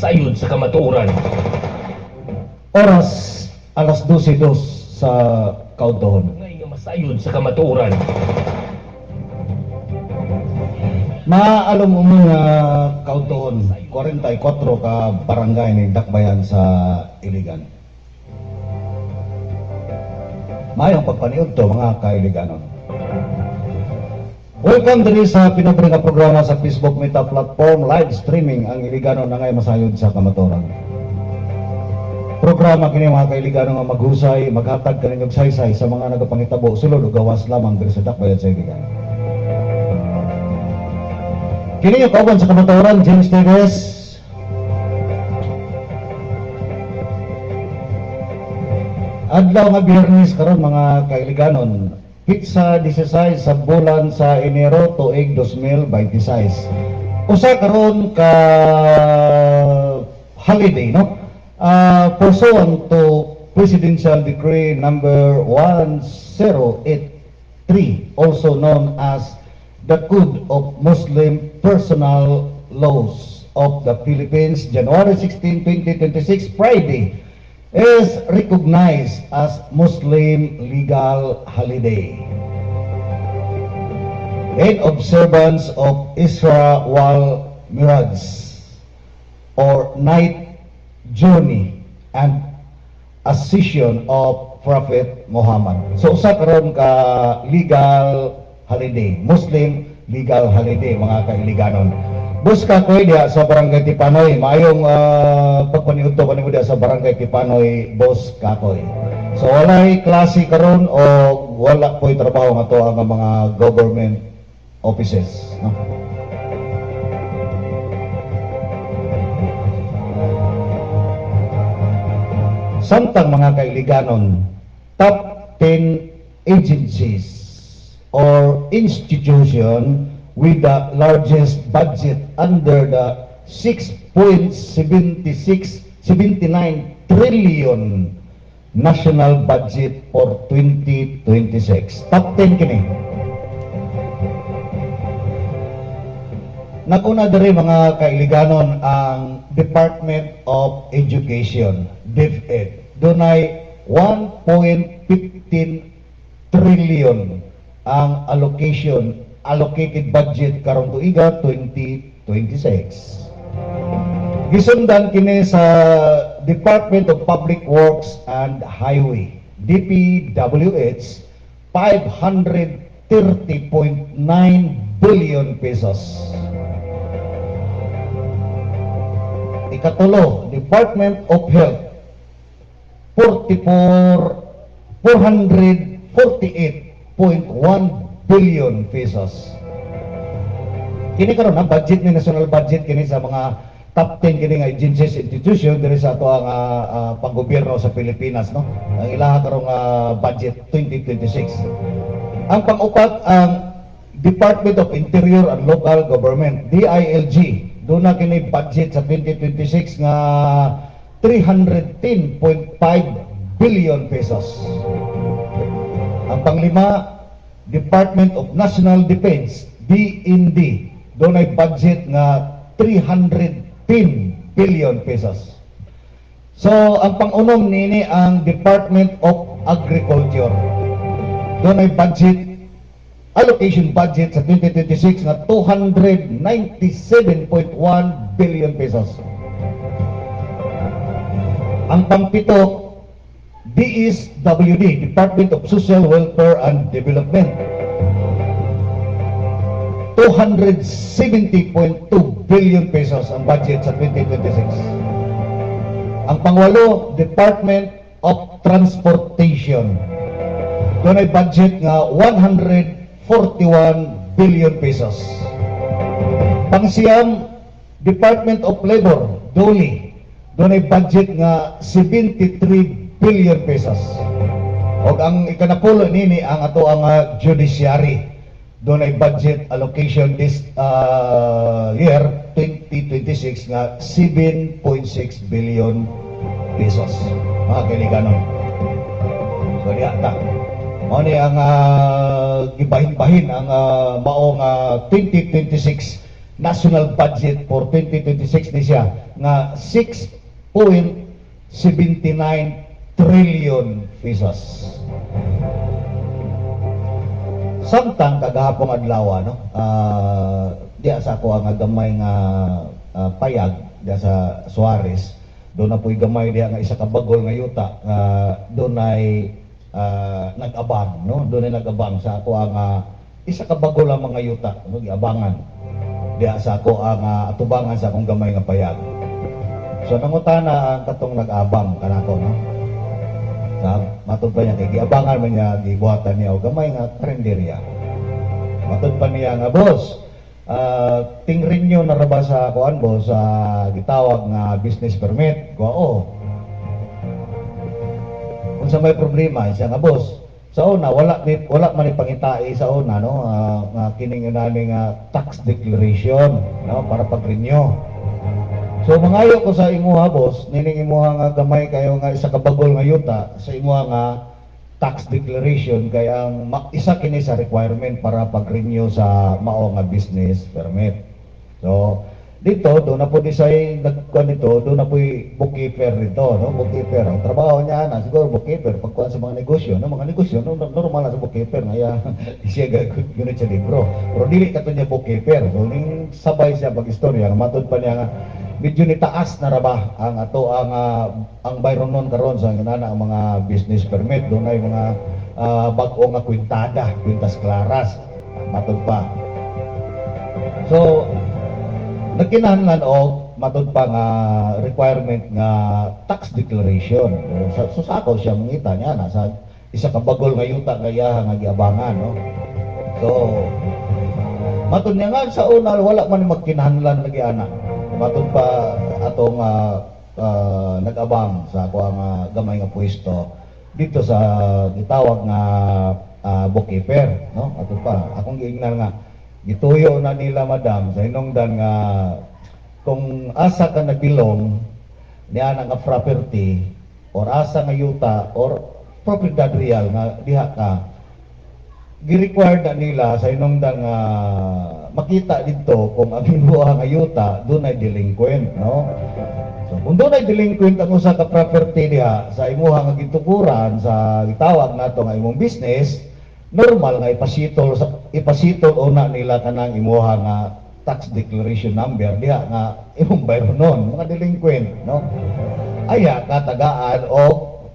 masayod sa kamatuoran. Oras alas 12:02 sa Kaudon. Ngay nga masayod sa kamatuoran. Maalom mo nga Kaudon, 44 ka barangay ni Dakbayan sa Iligan. Mayong pagpaniod to mga kailiganon. Welcome din sa pinabring nga programa sa Facebook Meta Platform, live streaming ang Iliganon na ngay masayod sa kamatuoran. Programa kini mga kailiganon nga maghusay, maghatag kaninyong saysay sa mga nagapangitabo sulod o gawas lamang diri sa Dakbayan sa Iligan. Kini yung kauban sa kamatuoran, James Teves. Adlaw nga Biyernes karon mga kailiganon, hitsa 16 sa bulan sa Enero tuig 2026. Usa karon ka holiday, no? Pursuant to Presidential Decree number 1083, also known as the Code of Muslim Personal Laws of the Philippines, January 16, 2026, Friday, is recognized as Muslim legal holiday in observance of Isra wal Miraj or night journey and ascension of Prophet Muhammad. So usa karon ka legal holiday, Muslim legal holiday mga kailiganon. Buska ko diya sa Barangay Tipanoy, maayong pagpaniudto ko nimo diya sa Barangay Tipanoy, Boss Kakoy. So walay klase karon o wala po'y trabaho nga to ang mga government offices, no? Samtang mga kailiganon, top 10 agencies or institution with the largest budget under the 6.79 trillion national budget for 2026. Top 10 kini. Naguna diri mga kailiganon ang Department of Education, DepEd. Dunay 1.15 trillion ang allocated budget karong tuiga 2026. Gisundan kini sa Department of Public Works and Highway, DPWH, 530.9 billion pesos. Ikatulo, Department of Health, 448.1 billion pesos. Kini karon ang budget ni national budget kini sa mga top 10 kini nga agencies institution diri sa ato ang panggobyerno sa Pilipinas, no? Ang ilaha karong budget 2026. Ang pang-upat ang Department of Interior and Local Government, DILG. Doon na kini budget sa 2026 nga 310.5 billion pesos. Ang panglima, Department of National Defense, DND, doon ay budget nga 310 billion pesos. So, ang pangunom nini ang Department of Agriculture. Doon ay allocation budget sa 2026 na 297.1 billion pesos. Ang pangpito, DSWD, Department of Social Welfare and Development, 270.2 billion pesos ang budget sa 2026. Ang pangwalo, Department of Transportation, doon ay budget nga 141 billion pesos. Pangsiyam, Department of Labor, DOLE, doon ay budget nga 73 billion pesos. O ang ikanapulo nini ang ato ang judiciary. Doon ay budget allocation this year 2026 nga 7.6 billion pesos. Mga kaibiganon. So diata. Mao ni ang gibahin-bahin ang maong 2026 national budget for 2026 ni siya nga 6.79 trillion pesos. Samtang kagahapong adlaw no, diya sa ako ang gamay nga payag diya sa Suarez, doon na po'y gamay diya nga isa ka bagol nga yuta, doon ay nag-abang, no? Doon ay nag-abang sa ako ang isa ka bagol ang mga yuta, no? Giabangan diya sa ako ang atubangan sa akong gamay nga payag. So nangutana ang katong nag-abang kanako, no? Sa matud pa niya kay giabangan man niya, gibuhatan niya og gamay nga karinderya. Matud pa niya nga, boss, tingrin nyo na raba sa kuan, boss, sa gitawag nga business permit. Kuha, kung sa may problema siya nga, boss, sa una wala man ipangitai sa una, no, nga kining nani nga tax declaration, no, para pag-renew. So mangayo ko sa imuha, boss, nining imuha nga gamay kayo nga isa ka bagol nga yuta sa imuha nga tax declaration kay ang isa kini sa requirement para pag-renew sa mao nga business permit. So dito do na po say nagkuan nito, do na po bookkeeper dito, no, bookkeeper ang trabaho niya na siguro bookkeeper pagkuan sa mga negosyo, no, normal na sa bookkeeper na ya siya gagawin sa libro. Pero dili kato niya bookkeeper, so ning sabay siya pag-istorya, matud pa niya nga medyo ni taas na raba ang ato ang bayron nun karon sa inana ang mga business permit, doon ay mga bag-o nga kwintada, kwintas klaras, matud pa. So nagkinahanglan og matud pa nga requirement nga tax declaration. So sa ako siya mangita niya na sa isa ka bagol nga yuta kaya nga giabangan, no. So matud niya nga sa una wala man magkinahanglan lagi ana. Matud pa atong nag-abang sa ako ang gamay nga pwesto dito sa gitawag nga bookkeeper, no. Matud pa akong giingnan nga gituyo na nila, madam, sa hinungdan nga kung asa ka nagbilong niya nga property or asa nga yuta or propriedad real nga diha ka, gi-required na nila sa hinungdan nga makita dito kung ang hinuha nga yuta doon ay delinquent, no. So kung doon ay delinquent ang usa ka property diha sa imuha nga gitukuran sa gitawag nato nga imong business, normal nga ipasitol una nila kanang imuha nga tax declaration number diha nga imong bayron nun, mga delinquent, no. Aya katagaan o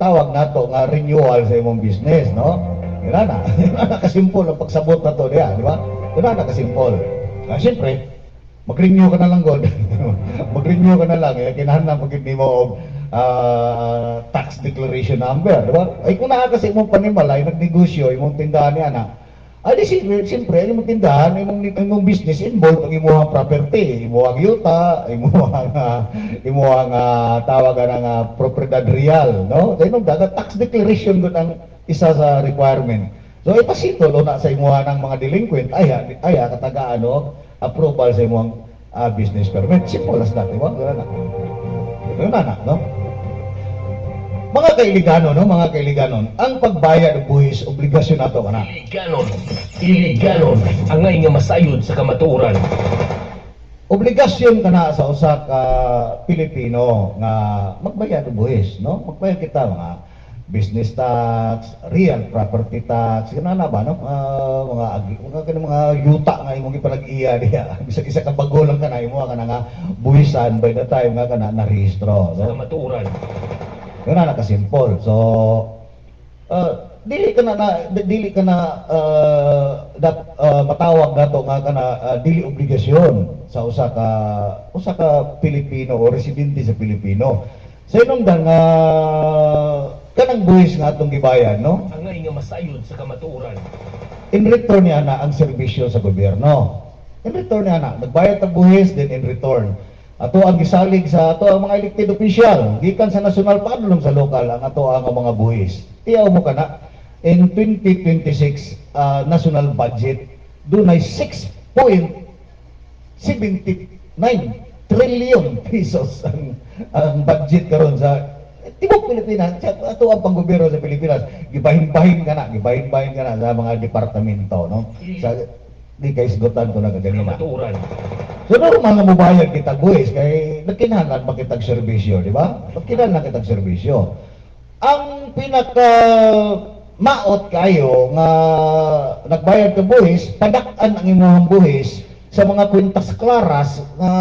tawag nato nga renewal sa imong business, no. Ina na kasimpol ang pagsabot na to diha, di ba? Ina na kasimpol. Siyempre, mag-renew ka na lang, God. Mag-renew ka na lang, kinahanglan pagid nimo og tax declaration number, di ba? Ay kung naa kasi imong panimalay, nagnegosyo, imong tindahan niya na, ay di siyempre, imong tindahan, imong business involved ang imong property, imong yuta, imong tawagan nga propriedad real, no? Dahil nung dagat, tax declaration doon ang isa sa requirement. So ipasitol na sa imuha ng mga delinquent, aya katagaan no, approval sa imong business permit. Simple as that, di ba? Gano'n na, no? Mga kailigano, no? Mga kailigano, ang pagbayad ng buhis, obligasyon nato ka na. Iliganon, angay nga masayod sa kamatuoran. Obligasyon ka na sa usa ka Pilipino nga magbayad ng buhis, no? Magbayad kita mga business tax, real property tax, kana na ba, no? Mga yuta nga imong ipinag-iya diha. Bisag isa ka bago lang kana imo kana nga buhisan by the time nga kana na rehistro, Sa no? kamatuoran. Kana na ka-simple. So dili ka na matawag nato nga kana dili obligasyon sa usa ka Pilipino o residente sa Pilipino. Sa inungdan nga kanang buhis nga atong gibayad, no? Angay nga masayod sa kamatuoran. In return niya na ang serbisyo sa gobyerno. In return niya na nagbayad tag buhis, then in return ato ang gisalig sa ato ang mga elected official gikan sa national padulong sa lokal ang ato ang mga buhis. Tiyaw mo kana in 2026 national budget dunay 6.79 trillion pesos ang budget karon sa tibok Pilipinas, ato ang panggobyerno sa Pilipinas, gibahin-bahin ka na sa mga departamento, no? Sa di kay isgutan ko na kaganina. Kamatuoran. So normal nga mobayad kita buwis kay nagkinahanglan ba kitag serbisyo, di ba? Nagkinahanglan kitag serbisyo. Ang pinaka maot kayo nga nagbayad ka buhis, padak-an ang imong buhis sa mga kwintas klaras nga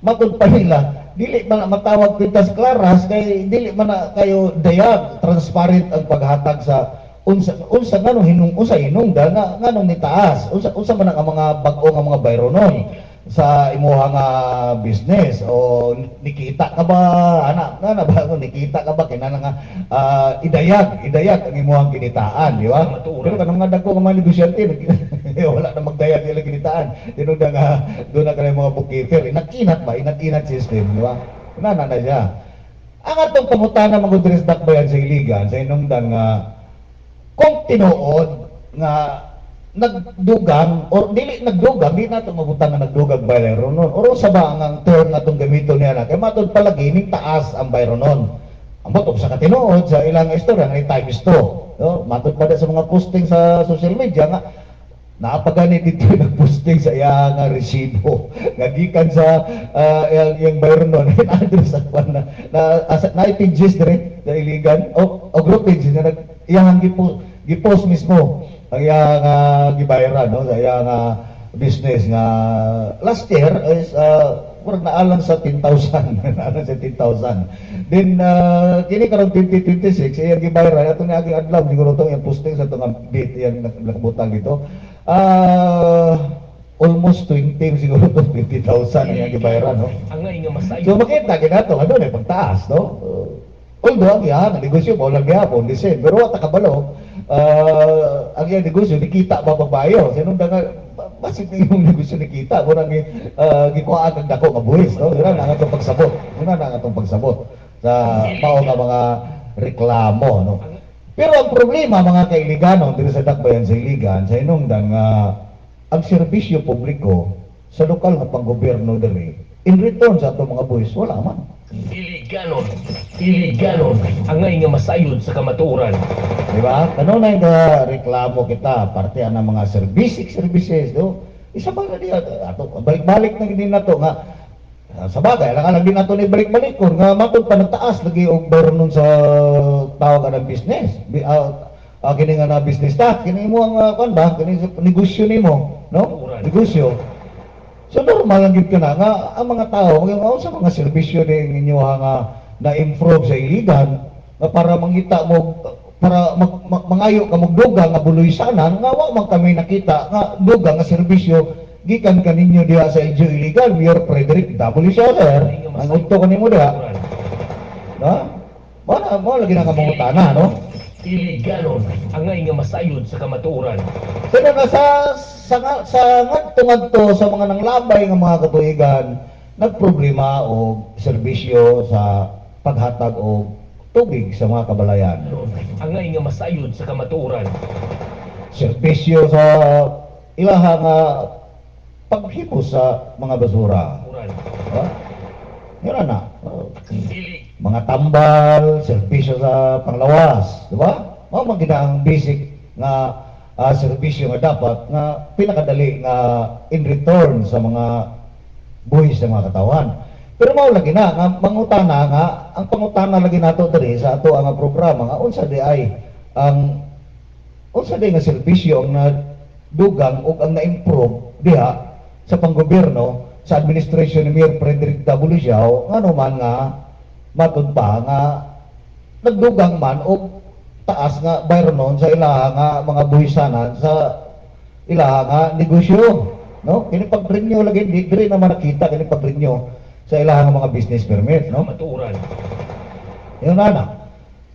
matod pa nila, dili man na matawag kwintas klaras kay dili man na kayo dayag transparent ang paghatag sa unsa nganong hinungdan nga nganong nitaas unsa man ang mga bag-o nga mga bayronon sa imuha nga business o nikita ka ba anak na ba nikita ka ba kinana nga idayag ang imuhang kinitaan, di ba? Pero kanang nga dagko nga mga negosyante wala na magdayag nila kinitaan tinuda nga doon na kanang mga bookkeeper inat system, di ba? Nana na siya ang atong pangutana magudres dakbayan sa iligan sa inungdan nga kung tinuod nga nagdugang or dili nagdugang di nato mabutan nga nagdugang bayron nun or sa ba ang term nga itong gamito niya na kay matod palagi ning taas ang bayron nun ang botog sa katinuod sa ilang istorya nga times 2 no? Matod pa sa mga posting sa social media nga naapagani dito nag-posting sa iya nga resibo nga gikan sa yung bayron nun address na ipages dire sa iligan o group pages na iyang gipost mismo ang iyang gibayaran no sa iyang business nga last year is murag naalang sa 10,000 naalang sa 10,000 then kini karon 2026 iyang gibayaran ato ni aging adlaw siguro to yung posting sa itong date iyang nakabutang dito almost 20 siguro to 50,000 iyang gibayaran no so makita ginato ano na pagtaas no although ang iyang negosyo mo lang gihapon listen pero wata kabalo ang iyang negosyo nikita ba babayo sinunda nga basit yung negosyo nikita murang gikuhaan ang dako nga buhis no yun na nga itong pagsabot sa mao nga mga reklamo no pero ang problema mga kailigano dito sa dakbayan sa iligan sa inungdan nga ang serbisyo publiko sa lokal nga panggobyerno diri in return sa atong mga buhis wala man iliganon ang ngay nga masayod sa kamatuoran. Di ba? Kanunay nga reklamo kita, parte ng mga services, no? Isa ba na diya, ato, balik-balik na din na to, nga, sa bagay, lang din na to ni balik-balik ko, nga matod pa nagtaas, lagi og nun sa tawag ka ng business. Kini nga na business ta, kini mo ang, kan ba, kini negosyo ni mo, no? Negosyo. So normal lang gid kana nga ang mga tao yung sa mga serbisyo ning inyo nga na-improve sa iligan nga para mangita mo para mangayo ka magdugang nga buloysanan nga wa man kami nakita nga dugang nga serbisyo gikan kaninyo diha sa inyo iligan Mayor Frederick W. Soler ang udto kanimo diha no mo lagi na kamangutana no iliganon ang ngay nga masayod sa kamatuoran. So nga sa ngadto sa mga nanglabay nga mga katuigan nagproblema og serbisyo sa paghatag og tubig sa mga kabalayan. Ang ngay nga masayod sa kamatuoran. Serbisyo sa ilaha nga paghipos sa mga basura. Yun na. Mga tambal, serbisyo sa panglawas, di ba? Mao man ang basic nga serbisyo nga dapat nga pinakadali nga in return sa mga buhis sa mga katawan. Pero mao lagi na nga mangutana nga ang pangutana lagi nato diri sa ato ang programa nga unsa di ay ang unsa di nga serbisyo ang nadugang ug ang na-improve diha sa panggobyerno sa administrasyon ni Mayor Frederick W. Siao ngano man nga matud pa nga nagdugang man og taas nga bayronon sa ilaha nga mga buhisanan sa ilaha nga negosyo no kini pag-renew lagi diri naman nakita kini pag-renew sa ilaha nga mga business permit no Matuoran. yun na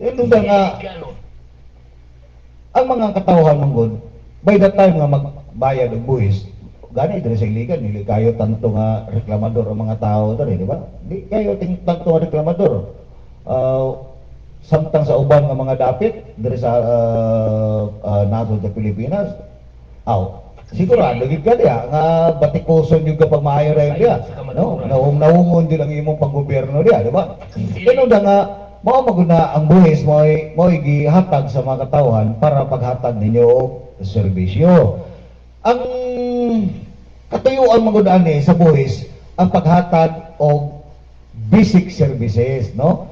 yun nga ang mga katawhan manggod by the time nga magbayad og buhis gani diri sa iligan dili kayo tanto nga reklamador ang mga tao diri di ba di kayo tanto nga reklamador samtang sa uban nga mga dapit diri sa nasod sa Pilipinas sigurado gid ka diya nga batikuson yung kapag maayo ra diya no naungon din ang imong panggobyerno diya di ba kano da nga mao maguna ang buhis mo gihatag sa mga katawhan para paghatag ninyo og serbisyo ang katuyuan magud ani sa buhis ang paghatag og basic services, no?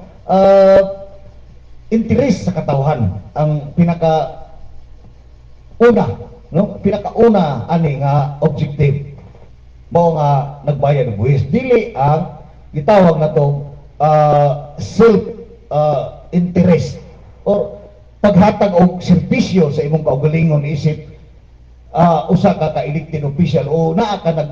Interes sa katawhan ang una, no? Pinakauna ani nga objective mao nga nagbayad og buhis, dili ang gitawag nato self interest or paghatag og serbisyo sa imong kaugalingon isip usa ka elected official o naa ka nag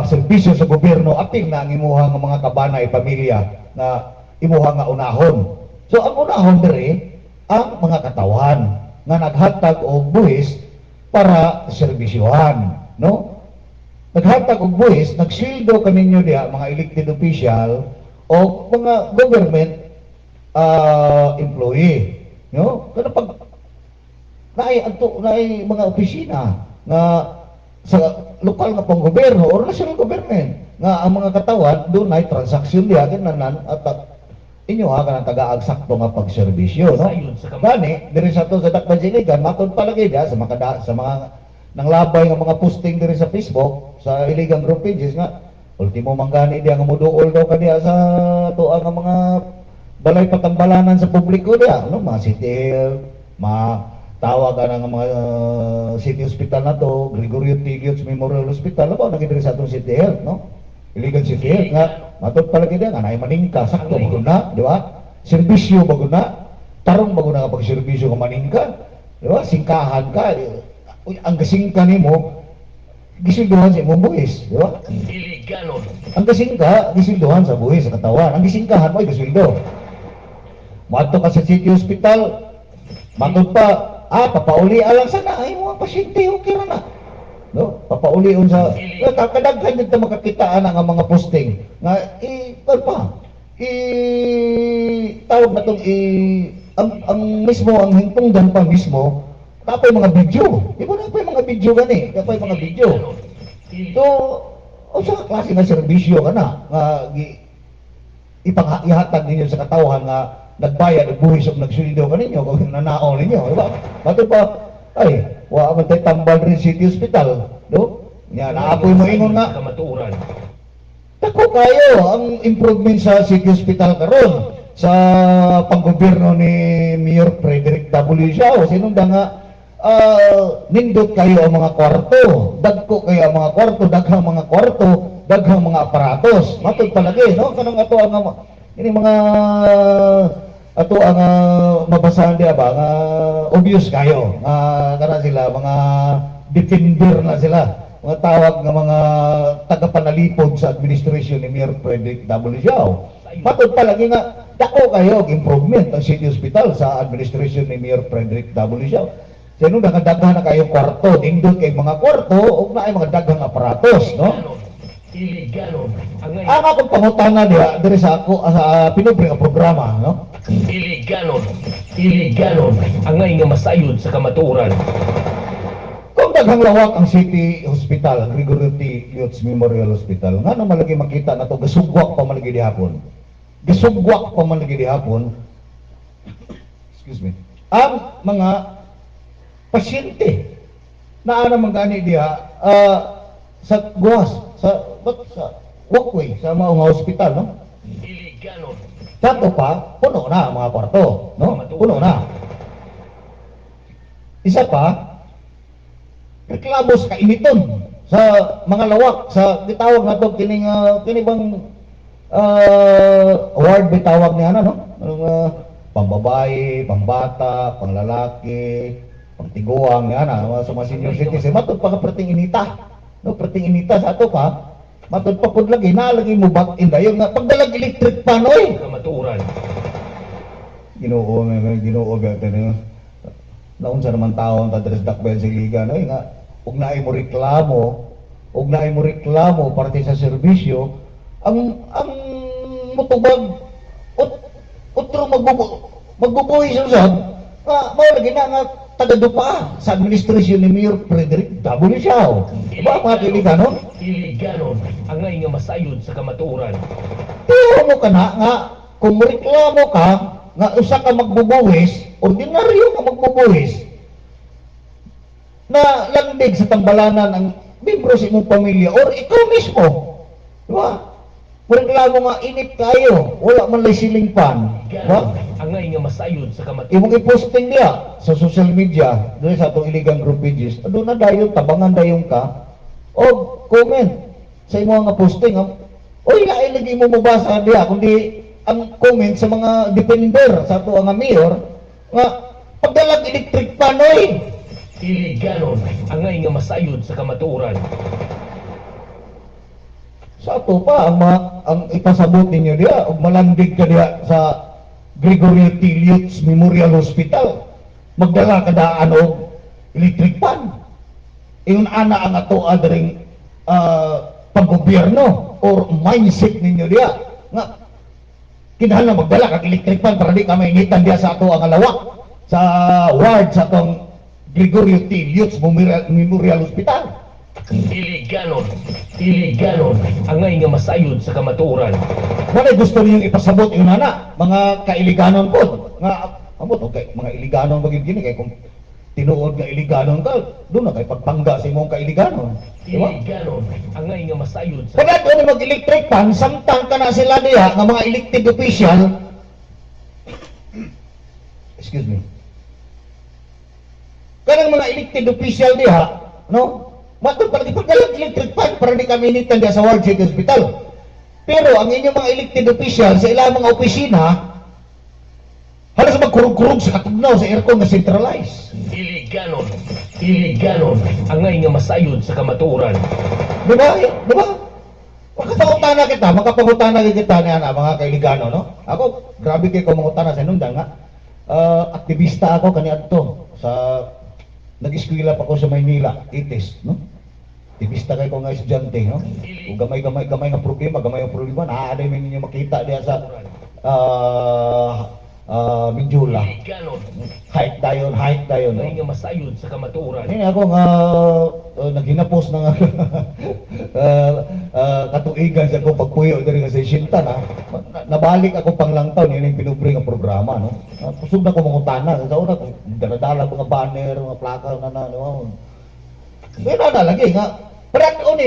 serbisyo sa gobyerno, apil na ang imuha nga mga kabanay pamilya na imuha nga unahon. So ang unahon diri ang mga katawhan nga naghatag og buhis para serbisyohan, no? Naghatag og buhis, nagsildo kaninyo diha mga elected official o mga government employee, no? Kada pag naay mga opisina nga sa lokal nga pang gobyerno or national government nga ang mga katawan doon ay transaksyon diha kinanan at inyo ha kanang tagaag sakto nga pagserbisyo, no? Gani diri sa to sa Dakbayan Siligan matod palagi diha sa mga nanglabay nga mga posting diri sa Facebook sa iligang group pages nga ultimo manggani diha nga moduol daw kaniya sa tuwa nga mga balay patambalanan sa publiko diha, no? Mga city health, tawag ka ng mga city hospital na to, Gregorio Tiguero's Memorial Hospital, ano naging sa atong city health, no? Iligan city health nga, matod pala kita nga, naay maningka, sakto bago na, di ba? Serbisyo bago na, tarong bago na kapag serbisyo ka maningka, di ba? Singkahan ka, ang gasingka ni mo, gisilduhan sa imong buhis, di ba? Iliganon. Ang gasingka, gisilduhan sa buhis, sa katawan, ang gisingkahan mo ay gisildo. Mato ka sa city hospital, matod pa, papauli alang sana ay mga pasyente okay na, no? Papauli sa kadaghan nito makakitaan nga mga posting nga tawag na tong ang mismo ang hingtungdan pa mismo tapay mga video, di ba napay mga video gani, tapay mga video. So sa klase nga serbisyo kana nga ihatag ninyo sa katawhan nga nagbayad og buhis og nagsuldo kaninyo kung nanao ninyo, di ba? Bato pa ay wa man tay tambal rin city hospital, no? Nya naapoy mo ingon nga Kamaturan. dako kayo ang improvement sa city hospital karon sa panggobyerno ni Mayor Frederick W. Siao. Sinunda nga nindot kayo ang mga kwarto, dagko kayo ang mga kwarto, daghang mga kwarto, daghang mga aparatos. Matod palagi, no? Kanang ato ang ini mga ato ang mabasahan diya ba nga obvious kayo kana sila mga defender na sila, mga tawag nga mga tagapanalipod sa administrasyon ni Mayor Frederick W. Siao. Matod palagi nga dako kayo og improvement ang city hospital sa administrasyon ni Mayor Frederick W. Siao. Sino nakadaghan na kayo kwarto, nindot kay mga kwarto ug naay mga daghang aparatos, no? Iliganon. Ang akong pangutana diha diri sa ako sa pinubre nga programa, no? Iliganon. Iliganon. Angay nga masayod sa kamaturan. Kung daghang lawak ang city hospital, Gregorio Tiguero's Memorial Hospital, nga nang malagi makita na to gasugwak pa malagi dihapon. Gasugwak pa malagi dihapon. Excuse me. Ang mga pasyente na ana mangani diha sa guwas sa walkway sa mga hospital, no? Iliganon. Tato pa, puno na ang mga kwarto, no? Puno na. Isa pa, reklamos kainiton sa mga lawak sa gitawag na to kining bang award bitawag niya no? Pambabae, pambata, panglalaki, pangtiguang niya sa mga senior citizen. Matod pa ka perting inita, no? Perting inita sa ato pa, matod pa pud lagi nalagi mo back in dayon nga pagdalag electric pan oy. Kamaturan. Ginoo gata na naunsa naman tao ang tadres Dakbayan Siligan oy nga ug naay mo reklamo parte sa serbisyo ang mutubag utro magbubuhi sa nga mao lagi na nga tagadupa sa administrasyon ni Mayor Frederick W. Siao. Diba mga Iliganon? Iliganon. Angay nga masayod sa kamaturan. Pero mo ka na nga kung reklamo ka nga usa ka magbubuhis, ordinaryo ka magbubuhis na landig sa tambalanan ang membro sa imong pamilya or ikaw mismo. Di ba? Reklamo nga init kayo, wala man lay ceiling fan. Di ba? Angay nga masayod sa kamatuoran. Imong i-posting diya sa social media, doon sa atong iligang group pages, doon na dayon, tabangan dayon ka, o comment sa imo nga posting. Oy, lain lagi mo mabasa diya, kundi ang comment sa mga defender sa ato nga mayor, nga, pagdalag electric fan, oy! Iliganon, angay nga masayod sa kamatuoran. Sa ato pa, ang ipasabot ninyo diya, og malandig ka diya sa Gregorio T. Lutz Memorial Hospital, magdala ka daan og electric fan. Iyon ana ang ato adring paggobyerno or mindset ninyo diya nga kinahanglan magdala kag electric fan para di ka mainitan diya sa ato ang lawak sa ward sa atong Gregorio T. Lutz Memorial Hospital. Iliganon, angay nga masayod sa kamatuoran. Wala gusto niyo ipasabot yun na mga kailiganon po nga amot okay mga iliganon bagid gini kay kung tinuod nga iliganon ka doon na kay pagpangga sa imong kailiganon, di ba? Iliganon, angay nga masayod sa Pagkat ano mag-electric fan, samtang ka na sila diha nga mga elected official, excuse me, kanang mga elected official diha, no? Matod para ipagalag electric fan para di kami initan diha sa World City Hospital. Pero ang inyong mga elected official sa ilang mga opisina, halos magkurog-kurog sa katugnaw sa aircon na centralized. Iliganon, angay nga masayod sa kamatuoran. Di ba? Di ba? Makapangutana kita niya na mga kailigano, no? Ako, grabe kayo kung mangutana sa nundan nga. Aktivista ako kaniadto sa nag-eskwela pa ko sa Maynila, 80s, no? Aktivista kayo ko nga estudyante, no? Kung gamay nga problema, naaday mo ninyo makita diya sa Minjula. Iliganon, Height dayon, no? angay nga masayod sa kamatuoran. Ini ako nga naghinapos na nga katuigan sa akong pagpuyo diri sa Isinta na nabalik ako pang lang taon yun yung pinubre nga programa, no? Pusog na ko mangutana sa una kung daladala mga banner, mga plaka na no. Pero na lagi nga padadon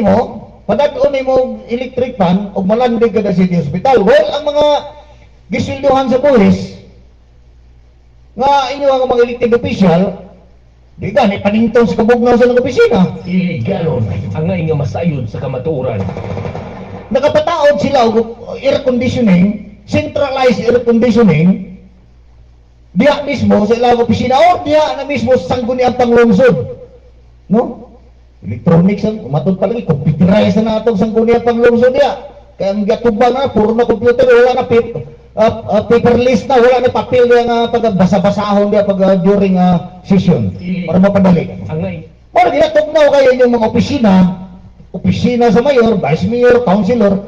mo electric fan og malandig ka sa City Hospital. Well, ang mga gisilduhan sa pulis nga inyo ang mga elected official, di gani panington sa kabugnaw sa ng opisina. Iliganon, angay nga masayod sa kamatuoran. Nakapataod sila og air conditioning, centralized air conditioning, diya mismo sa ilang opisina o diya na mismo sa sangguniang panglungsod. No? Electronics, matod palagi, computerized na itong sangguniang panglungsod diya. Kaya ang gatubang na, puro na computer, wala na paperless na, wala na papel nga pagbasa-basahon diya pag during session para mapadali. Angay, Para ginatugnaw kayo yung mga opisina sa mayor, vice mayor, councilor.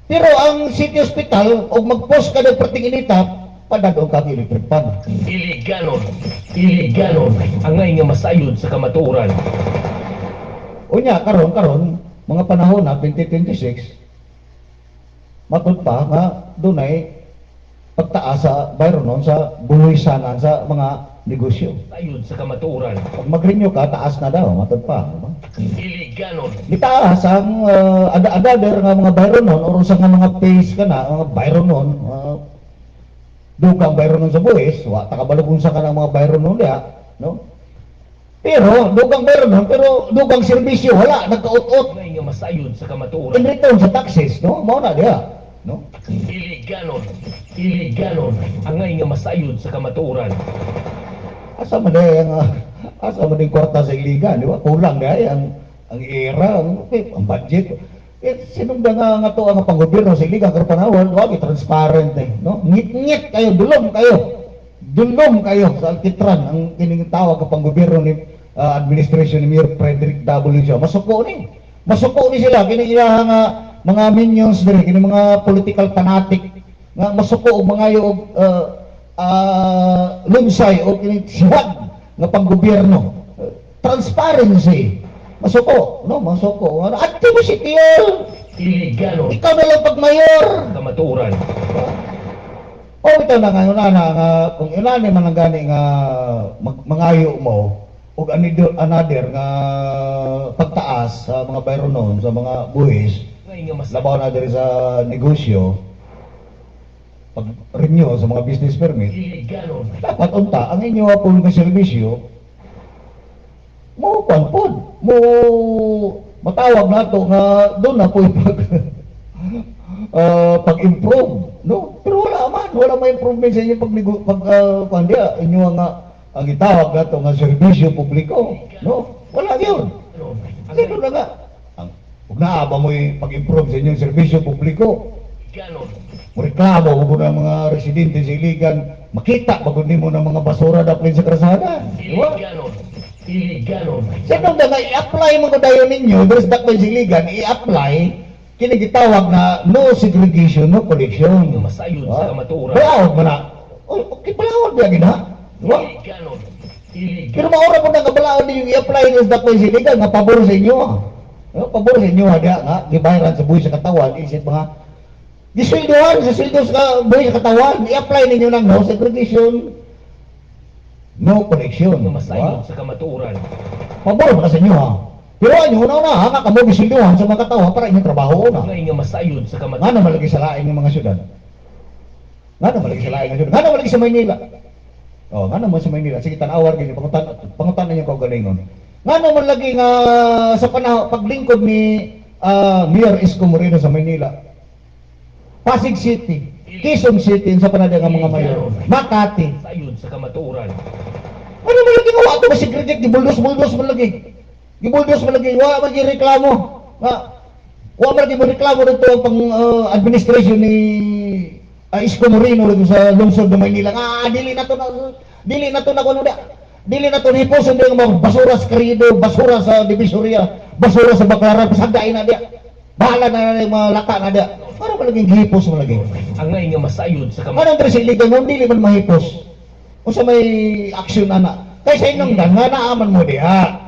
Pero ang city hospital, og mag-post ka ng perting inita, padadong ka electric fan. Iliganon, angay nga masayod sa kamatuoran. Unya, karon mga panahon na 2026, matod pa nga dunay pagtaas sa bayronon sa buloysanan sa mga negosyo. Sayod sa kamatuoran. Pag mag-renew ka, taas na daw, matod pa. Diba? Iliganon, Itaas ang ada-ada nga mga bayronon o sa nga mga pays ka na, mga bayronon, dugang bayronon sa buwis, wa takabalugong sa ka ng mga bayronon diya, no? Pero, dugang bayronon, pero dugang serbisyo, wala, nagkaot-ot. angay nga masayod sa In kamatuoran. return sa taxes, no? Mao na diya, no? Iliganon, angay nga masayod sa kamatuoran. Asa man din kwarta sa iligan, di ba? Kulang dahil ang era, ang budget. Sinong nga to ang panggobyerno sa iligan karon panahon, wag transparent no? Ngit-ngit kayo, dulom kayo sa alkitran ang kining tawag ka panggobyerno ni administration ni Mayor Frederick W. Siya. Masuko ni sila kining ilahang mga minions diri, kining mga political fanatic nga masuko og mga lunsay o siwag nga panggobyerno. Transparency. Masuko. Activity yun. Iliganon, Ikaw na lang pag mayor. kamatuoran. O ito na ngayon na kung inani man ang gani nga mangayo mo, ug another nga pagtaas sa mga bayro noon sa mga buhis Ngay nga labaw na diri sa negosyo pag renew sa mga business permit iligalon. dapat unta ang inyo apong nga serbisyo mo panpod mo matawag nato nga doon na po pag pag-improve no pero wala may improvement sa inyo pag pandia inyo nga ang itawag nato nga serbisyo publiko no wala yun sino na nga ang ug naaba mo pag-improve sa inyong serbisyo publiko Ganon. reklamo mo ng mga residente sa Iligan makita pagod nimo ng mga basura daplin sa kalsada di ba Iligalon. Iligalon. sino na nga i-apply mo ko dayon ninyo dres daplin sa Iligan i-apply kini gitawag na no segregation no collection Nga masayod sa kamaturan. bayawag mo na okay palawag biya gina di ba Iligalon. pero Iligalon. maura po na kabalaod ninyo i-apply dres daplin sa Iligan nga pabor sa inyo pabor sa inyo ada nga gibayaran sa buhay sa katawan isip mga disweldohan sa sweldo sa buhay sa katawan i-apply ninyo ng no segregation no collection Nga masayod diba? sa kamaturan. Pabor mo na sa inyo ha pero ano una nga kamo gisilduhan sa mga katawan para inyong trabaho una Ngay nga masayod sa nga kamaturan. naman lagi sa laing ng mga syudad nga naman lagi sa laing ng syudad nga naman lagi sa Maynila nga naman sa Maynila sige tanawar ganyan pangutan ninyo kung galingon nga naman lagi nga sa panahon paglingkod ni Mayor Isko Moreno sa Maynila Pasig City Quezon City sa panahon ng mga mayor Makati Masayod sa kamaturan. ano man lagi nga wato masigredik gibuldos man lagi gibuldos man lagi wa man reklamo nga wa man lagi mo reklamo dito ang pang administration ni Isko Moreno dito sa lungsod ng Maynila nga dili na to na kuno dili na to hipos hindi nga mga basura sa Querido basura sa Divisoria basura sa Baclaran pasagdain na dia bahala na yung mga lata na dia para man lagi hipos man lagi Ang ngay nga masayod sa kamaturan. ano tres iligan mo dili man mahipos o sa may aksyon ana kay sa inyong dan nga naaman mo diha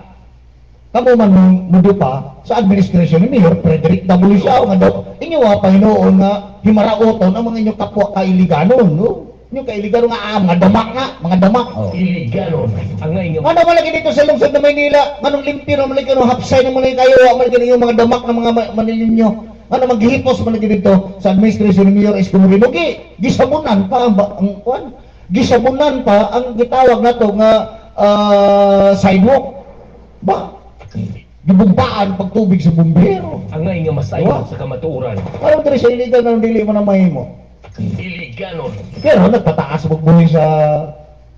kamo man mudo pa sa administrasyon ni Mayor Frederick W. Siao nga daw inyo wa Panginoon nga himaraoton ang mga inyong kapwa kailiganon no inyo kailiganon nga mga damak Iligalon. Ang ngay nga ano man lagi dito sa lungsod ng Maynila manong limpyo na malagi no hapsay na malagi kayo wa malagi yung mga damak ng mga manilinyo ano maghihipos malagi dito sa administrasyon ni Mayor Isko Moreno gisabunan pa ang kuan gisabunan pa ang gitawag nato nga sidewalk ba gibugbaan pagtubig sa bumbero ang ngay nga masayod sa kamaturan. parang diri sa iligan na dili mo na mahimo Iligalon. pero nagpataas magbuhi sa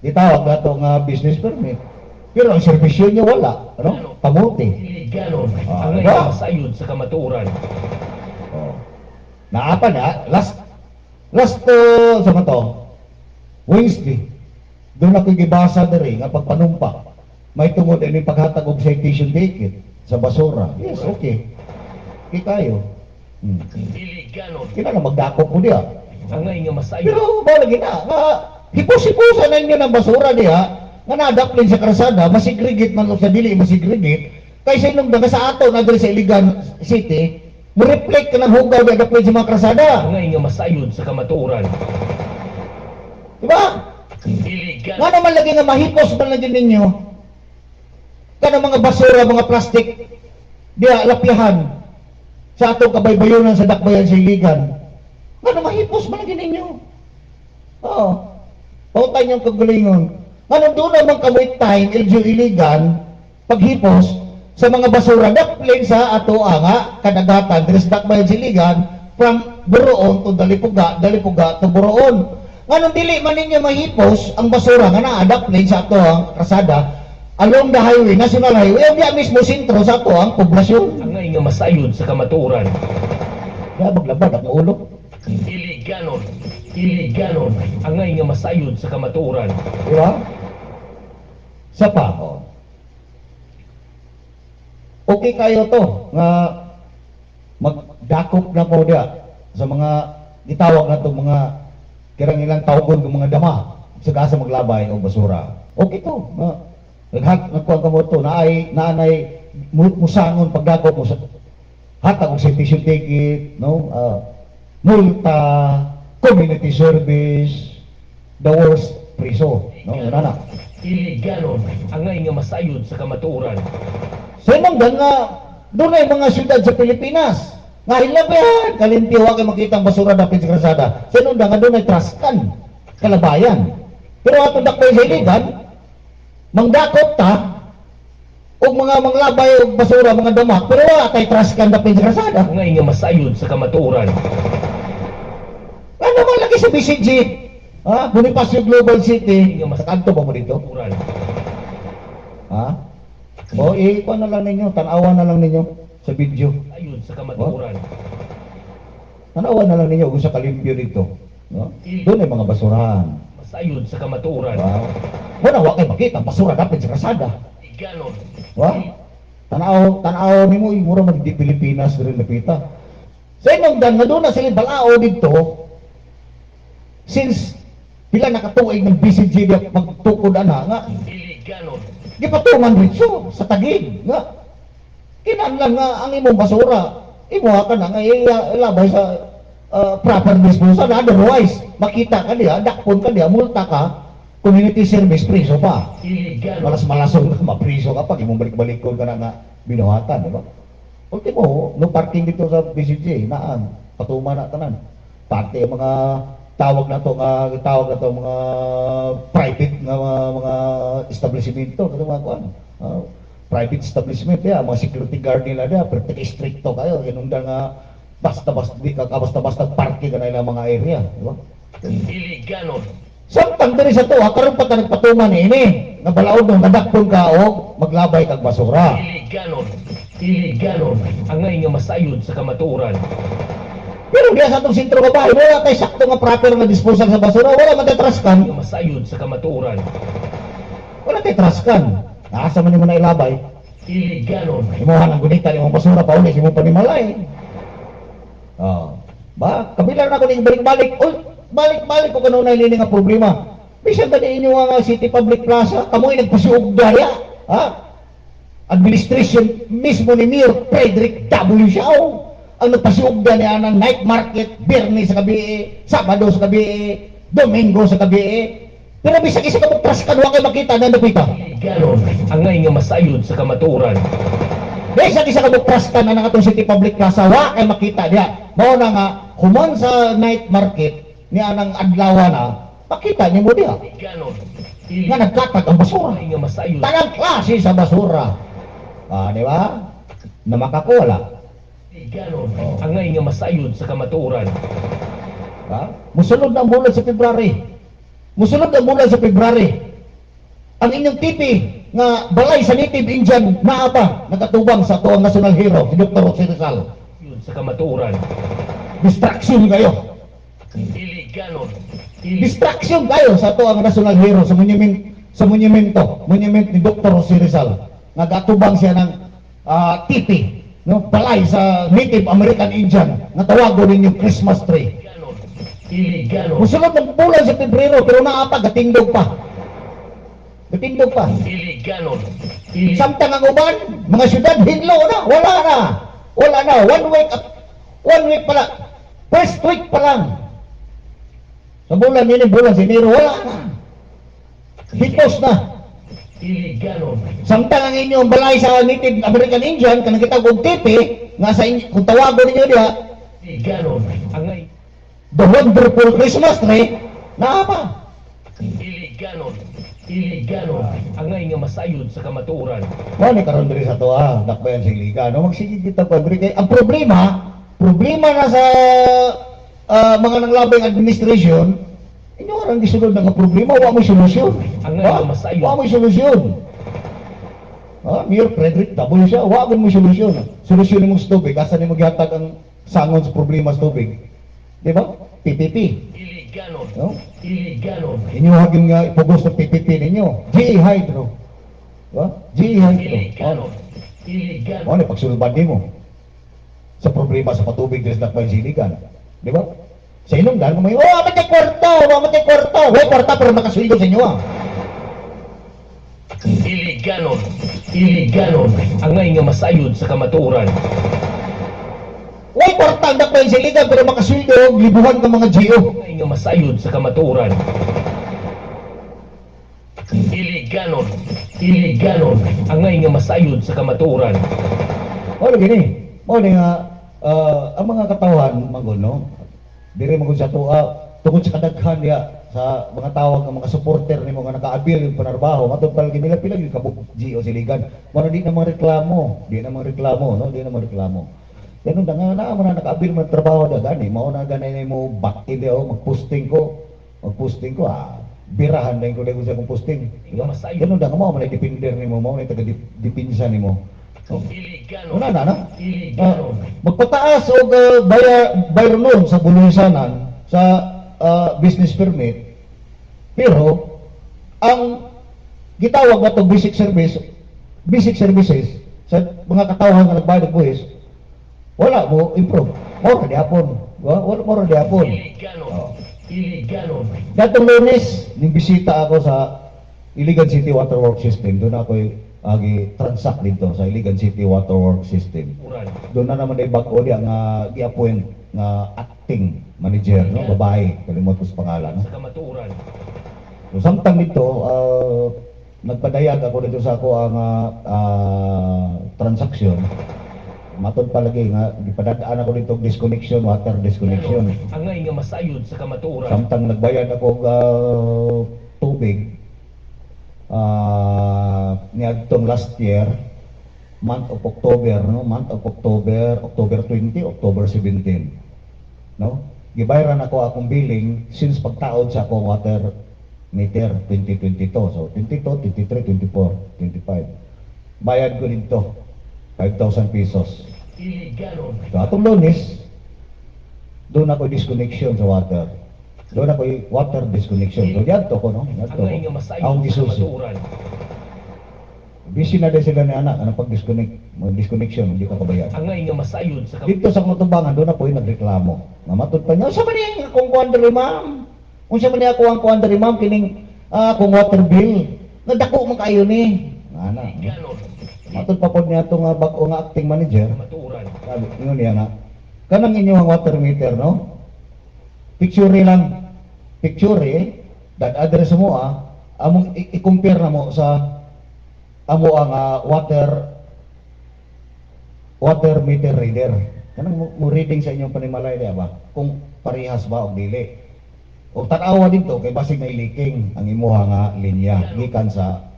gitawag nato nga business permit pero ang serbisyo niya wala ano kamuti Iligalon. Ah, Ang ngay diba? nga masayod sa kamaturan. naapa na last sa to Wednesday doon ako gibasa diri nga pagpanumpa may tungod ini paghatag og citation ticket sa basura yes okay kayo Iligalon. kina na magdakop mo diha Ang ngay nga masayod. pero ba lagi na nga hipos-hiposan na inyo ng basura diha nga nadaplin sa karsada masigregate man o sa dili masigregate kaysa inong daga sa ato na diri sa Iligan City mo reflect ka ng hugaw na daplin sa mga karsada Ang ngay nga masayod sa kamaturan. diba Iligalon. nga naman lagi nga mahipos man lagi ninyo kanang mga basura mga plastic diha lapyahan sa atong kabaybayonan sa dakbayan sa Iligan nga na mahipos man lagi ninyo oo pautay niyong kagalingon nga nung doon naman kamit time LGU Iligan paghipos sa mga basura daplin sa ato nga kadagatan diri sa dakbayan sa Iligan from Buroon to Dalipuga to Buroon nga nung dili man ninyo mahipos ang basura nga na-daplin sa ato ang kasada along the highway, national highway ang diya mismo sentro sa ato ang poblasyon Ang ngay nga masayod sa kamaturan. kaya maglabad ang ulo Iligalon. Iligalon. Ang ngay nga masayod sa kamaturan. di ba? Sa pa okay kayo to nga magdakop na po diya sa mga gitawag na to mga kirang ilang tawgon ng mga dama sa kasa maglabay o basura okay to nagkuhan ka mo to naanay musangon pagdakop mo sa hatag og citation ticket no multa community service the worst priso. No, yun na. Iliganon ang ngay nga masayod sa kamatuoran. So nang nga, doon ay mga syudad sa Pilipinas. Nga hilabihan, kalimpiwa kayo makita ang basura dapit sa krasada. So nang nga doon ay traskan, kalabayan. Pero atong dakpay sa iligan, mangdakot ta, o mga manglabay o basura, mga damak, pero wala tayo traskan dapit sa krasada. Ang ngay nga masayod sa kamatuoran. Ano ba lagi sa BCG? Ha? Bonifacio Global City. Sa kanto ba mo dito? Kamatuoran. Ha? O, ikuha na lang ninyo, tanawan na lang ninyo sa video. Ayod sa kamatuoran. Tanawan na lang ninyo kung sa kalimpyo dito. No? Doon ay mga basurahan. Masayod sa kamatuoran. Wow. Wala, wala kayo makita, basura dapat sa kasada. Iliganon. Wow. Tanaw ni mo, mura man di Pilipinas rin napita. Sa inyong dan, nga doon na sila balao dito, since pila nakatuig ng BCG di magtukod nga, Iliganon. di patungan dito sa tagig nga. Kinahanglan nga ang imong basura, imuha ka na nga ilabay sa proper disposal. Otherwise, makita ka diya, dakpon ka diya, multa ka, community service, priso pa. Iliganon. Malas-malasong ka, mapriso ka pag imong balik-balikon ka na nga binuhatan, di ba? Ultimo, no parking dito sa BCG, naan, patuma na tanan. Pati ang mga tawag na to mga private nga mga establishment to, mga kuan. Private establishment ya, mga security guard nila dia, pero stricto kayo, inunda nga basta-basta di ka basta-basta parking ka na ilang mga area, di ba? Iliganon. Samtang diri sa to, karon pa ta nagpatuman ini, nga balaod ng nadakpon ka o maglabay kag basura. Iliganon. Iliganon ang ngay nga masayod sa kamatuoran. Pero diya sa atong sentro nga bahay, wala tayo sakto nga proper nga disposal sa basura, wala man tayo Nga traskan. masayod sa kamatuoran. Wala tayo traskan. Naasa man mo na ilabay. Iliganon. Imuha ng gunita yung basura pa ulit, imong panimalay. Oh. Ba, kabilang na ko ning balik-balik. Balik-balik ko kanunay nini nga problema. Bisan gani inyo nga City Public Plaza, kamoy nagpasiug daya. Ha? Administration mismo ni Mayor Frederick W. Siao ang nagpasiugda niya ng night market, Biyernes sa gabi, Sabado sa gabi, Domingo sa gabi. Pero bisag isa ka magtras ka, huwag kayo makita na napita. Iliganon ang ngay nga masayod sa kamatuoran. Bisag isa ka magtras ka na ng atong City Public Plaza, huwag kayo makita niya. Mao na nga, human sa night market, niya ng adlaw na, makita niyo mo diya. Iliganon. Nga nagkatag ang basura. Ang ngay nga masayod. Tanang klase sa basura. Di ba? Na makakuha. Iliganon ang ngay nga masayod sa kamatuoran. Musunod na ang bulan sa February. Musunod ang bulan sa February. Ang inyong tipi nga balay sa native Indian na apa nagatubang sa tuwang national hero, si Dr. Jose Rizal. Yun sa kamatuoran. Distraction kayo. Iliganon. Distraction kayo sa tuwang national hero sa monument ni Dr. Jose Rizal. Nagatubang siya ng tipi, no, balay sa Native American Indian na tawagon ninyo Christmas tree. Iliganon. Iliganon. Musunod ng bulan sa Pebrero, pero naapa, gatindog pa. Gatindog pa. Iliganon. Samtang ang uban, mga syudad, hinlo na, wala na. Wala na, 1 week pa lang. First week pa lang. Sa bulan yun, bulan sa Enero, wala na. Hipos na. Iliganon. Samtang ang inyong balay sa Native American Indian, kanang kita kong tipi, nga sa inyo, kung tawagon ninyo diya, Iliganon ang ngay. the wonderful Christmas tree, naapa. Iliganon. Iliganon ang ngay nga masayod sa kamatuoran. Ni karon diri sa to dakbayan sa Iligan. No, magsigig kita ko diri kay ang problema na sa mga nanglabing administration, inyo orang gisunod nga problema, wa mo solusyon. Ang nga masayod. Wa mo solusyon. Mayor Frederick W. siya, wa mo solusyon. Solusyon mo sa tubig, asa ni maghatag ang sangon sa problema sa tubig. Di ba? PPP. Iliganon. No? Iliganon. Inyo hagin nga ipugos ng PPP ninyo. GE Hydro. Diba? GE Hydro. Iliganon. Iliganon. Ano pagsulbad nimo sa problema sa patubig sa dakbayan sa Iligan. Di ba? Sa inyong dahil kumain, matay kwarta. Way kwarta pero nakasweldo sa inyo Iliganon. Iliganon ang ngay nga masayod sa kamatuoran. Way kwarta ang dakbayan sa Iligan pero makasweldo libuhan ka mga GO. Ang ngay nga masayod sa kamatuoran. Iliganon. Iliganon. Angay nga masayod sa kamatuoran. O gini, mo nga ang mga katawan maguno, dire magud sa tuwa tungod sa kadaghan niya sa mga tawag ng mga supporter nimo nga nakaabil yung panarbaho matod pala nila pila yung kabuk GO siligan mo di na mga reklamo no di na mga reklamo ganun da nga na mo na nakaabil man trabaho da gani mao na ganay mo back in magposting ko birahan din ko sa kong posting diba ganun da nga mo man depender nimo mo na taga dipinsa nimo. Iliganon. Una na, no? Iliganon. Magpataas o bayron sa bulusanan sa business permit, pero ang gitawag na ito basic services sa mga katawhan na nagbayad ng buwis, wala mo improve. Mora di hapon. Mora di hapon. Iliganon. Iliganon. Datong Lunes, nimbisita ako sa Iligan City Water Works System. Doon ako transact dito sa Iligan City Water Works System. Uran. Doon na naman ay bago diya nga gi-appoint nga acting manager, no? Babae, kalimot ko sa pangalan. No? Sa kamatuoran. So, samtang dito, nagpadayag ako dito sa ako ang transaksyon. Matod palagi nga, ipadadaan ako dito disconnection, water disconnection. Angay nga masayod sa kamatuoran. Samtang nagbayad ako tubig, niadtong last year, month of October, October 20, October 17. No? Gibayaran ako akong billing since pagtaod sa akong water meter 2022. So 22, 23, 24, 25. Bayad ko dito 5,000 pesos. Iliganon. So atong Lunes, doon ako disconnection sa water. Doon ako water disconnection. So diyan to ko, no? Angay nga masayod Ang sa gisusi. kamatuoran. Busy na din sila ni anak, anong pag-disconnection, hindi ka kabayad. Angay nga masayod sa Dito sa Kutubangan, doon na po yung nagreklamo. Namatod pa niya, sa maniya akong kuwan dari ma'am. Kung sa maniya ako ang kuwan dari ma'am, kining akong water bill. Nadako mo kayo ni. Ana. Iliganon. Matod pa po niya itong bako nga acting manager. Kamatuoran. Sabi, yun niya nga. Kanang inyong water meter, no? Picture lang. Picture, that address mo, among i-compare na mo sa amo ang water meter reader. Kanang mo reading sa inyong panimalay niya ba? Kung parehas ba o dili. O tanawa dito kay basig na iliking ang imuha nga linya gikan sa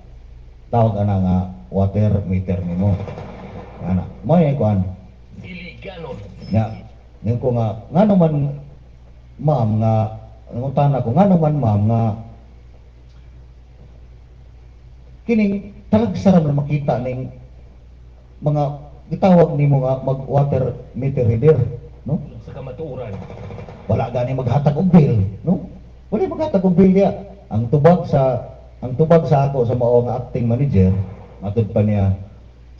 tawag ana nga water meter nimo. Ana, mo ay kuan. Iliganon. Ya, ning ko nga ngano man ma'am nga nangutana ko ngano man ma'am nga kining talagsara na makita ning mga gitawag nimo nga mag water meter reader, no? Sa kamatuoran. Wala gani maghatag og bill, no? Wala maghatag og bill niya. Ang tubag sa ako sa mao nga acting manager, matod pa niya,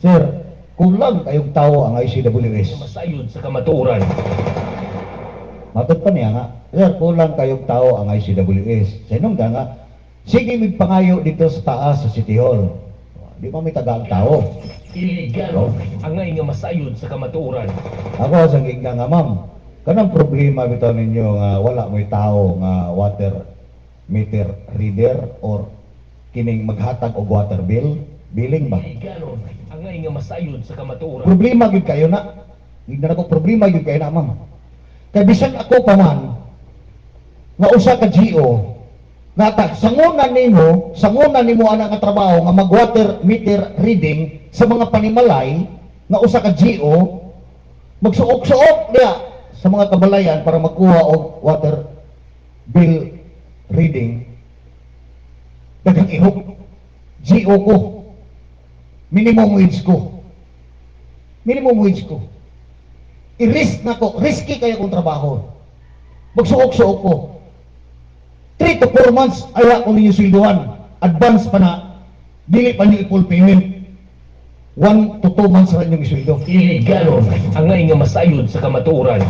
"Sir, kulang kayong tao ang Nga ICWS." masayod sa kamatuoran. Matod pa niya nga, "Sir, kulang kayong tao ang ICWS." Sinong nga, sige magpangayo dito sa taas sa City Hall. Di pa may tagang tao. Iliganon. Angay nga masayod sa kamatuoran. Ako sa gigna nga, ma'am, kanang problema bitaw ninyo nga wala mo'y tao nga water meter reader or kining maghatag og water bill, billing ba? Iliganon. Angay nga masayod sa kamatuoran. Problema gyud kayo na. Gigna ko problema gyud kayo na, ma'am. Kay bisan ako pa man nga usa ka GO nga sangunan nimo ana ka trabaho nga mag water meter reading sa mga panimalay nga usa ka GO magsuok-suok diya sa mga kabalayan para magkuha og water bill reading. Daghang ihok GO ko, minimum wage ko, i-risk na ko, risky kayo kong trabaho, magsuok-suok ko 3 to 4 months ay ako ninyo silduhan. Advance pa na. Dili pa niyo i-full payment. 1 to 2 months rin yung isuldo. Iliganon. Angay nga masayod sa kamatuoran.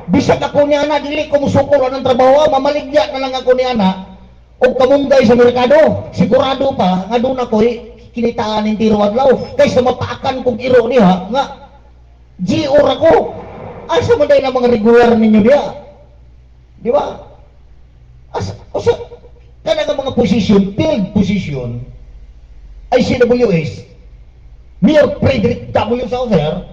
Bisag ako ni ana, dili ko musukol ang trabaho. Mamaligya na lang ako ni ana. O kamunggay sa merkado. Sigurado pa, nga doon ako kinitaan ng tiro adlaw. Kaysa mapaakan kong iro niya, nga GO ako. Asa man dahil ang mga regular ninyo niya. Di ba? Kana nga mga position, field position, ICWS, Mayor Frederick W. Saucer,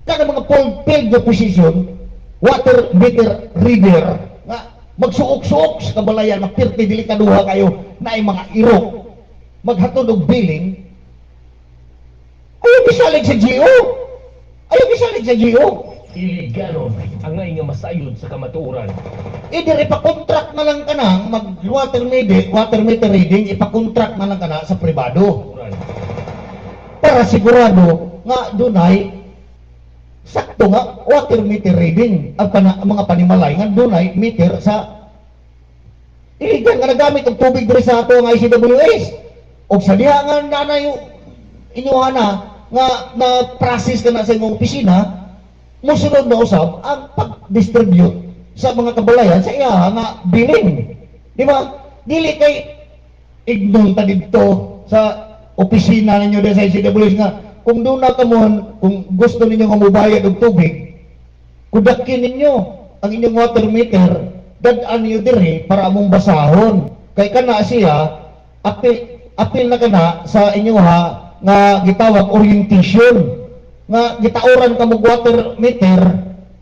kana mga field na position, water meter reader, nga magsuok-suok sa kabalayan, magpirti delikaduha kayo na ay mga irok, maghatod og billing, ayaw gisalig sa GO. Ayaw gisalig sa GO. Iliganon ang nga masayod sa kamatuoran. Either ipakontract na lang ka na, water meter reading, ipakontract na lang ka na sa pribado. Para sigurado nga dunay sakto nga water meter reading ang mga panimalay nga dunay meter sa iligan nga nagamit ang tubig diri sa ato nga ICWS. Og sa diha nga nanay inyuha na nga na process ka na sa imong opisina, musunod na usab ang pag-distribute sa mga kabalayan sa iya nga billing. Di ba? Dili kay ignon ta dito sa opisina ninyo sa ICWS nga kung doon na kamuhan, kung gusto ninyo nga mubayad og tubig, kudakin ninyo ang inyong water meter, dadaan niyo diri para among basahon. Kay kana siya apil na kana sa inyo nga gitawag orientation, nga gitauran ka mo water meter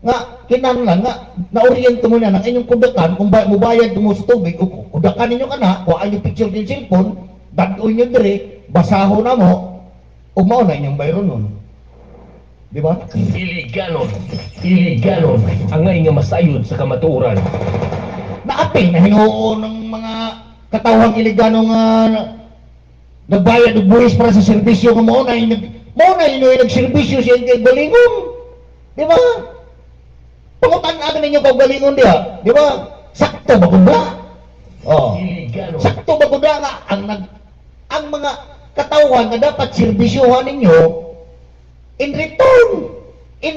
nga kinahanglan nga naoriento mo na ng inyong kudakan kung mubayad mo sa tubig o kudakan ninyo kana kuhaan yung picture ng cellphone, dadon nyo diri, basahon na mo o mao na inyong bayron nun, di ba? Iliganon ang nga masayod sa kamatuoran. Naapil na hinuon ng mga katawang iligano nga nagbayad og buwis para sa serbisyo nga mao na nagserbisyo siya kay Balingon, di ba? Pangutan natin ninyo kay Balingon diha, di ba? Sakto ba kuda? Oh. Iliganon. Sakto ba kuda nga ang mga katawan nga dapat serbisyohan ninyo in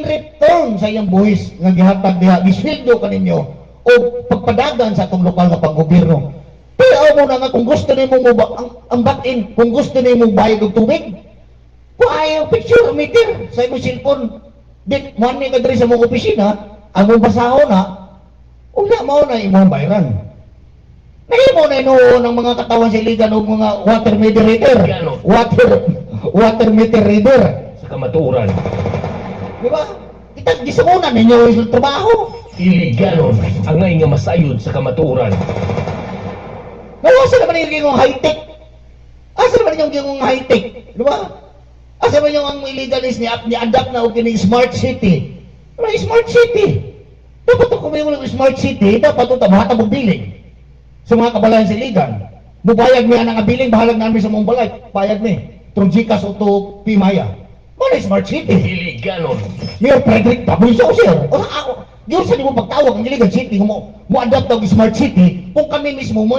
return sa iyang buwis nga gihatag diha, gisweldo ka ninyo o pagpadagan sa atong lokal nga panggobyerno. Pero mo na nga kung gusto nimo mo ang batin, kung gusto nimo bayad og tubig, kuha ang picture meter sa imong cellphone. Dik man ni ka diri sa mong opisina, ang mong basahon na, una mao na imong bayaran. Nahimo na inoon ng mga katawan sa iligan o mga water meter reader. Water meter reader. Sa kamatuoran. Di ba? Kita gisungunan ninyo yung trabaho. Iliganon ang nga masayod sa kamatuoran. Asa naman yung high-tech? Asa naman yung high-tech? Di ba? Asa naman yung ang illegalist ni-adapt na o kining smart city? Ano yung smart city? Dapat kung may ulang smart city, dapat ito mahatag og billing sa mga kabalayan sa iligan. Mubayag niya nga billing, bahalag namin sa mong balay. Bayad ni. From Gcash o to Pimaya. Ano yung smart city? Iliganon. Mayor Frederick W. Saucer. O ako, yun sa di mo pagtawag ang iligan city, kung mo adapt ang smart city, kung kami mismo mo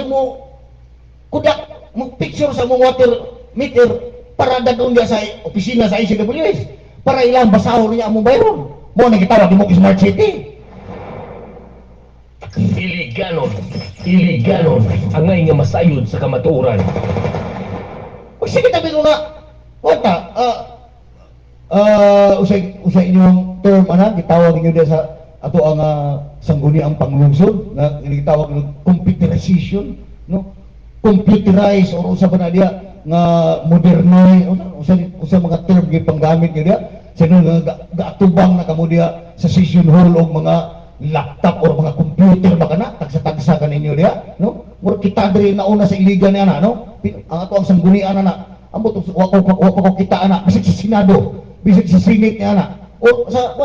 kudak, mo picture sa mong water meter para dadun niya sa opisina sa ICWS para ilang basahon niya among bayron. Mo nagitawag mo smart city. Iliganon ang nga masayod sa kamatuoran. Pag sige tabi ko nga, wata, usay inyong term, gitawag ninyo din sa ato ang sangguniang panglungsod, na gitawag ng computerization, no? Computerize or usa pa na diya nga modernize, usa mga term gyud panggamit niya diya, sino nga gaatubang na kamo diya sa session hall og mga laptop or mga computer baka na tagsa-tagsa ka ninyo diya, no? Mura kita diri na una sa iligan niya na, no? Ang ato ang sanggunian na amo to wa ko kita ana bisig sa Senado, bisig sa Senate niya na o sa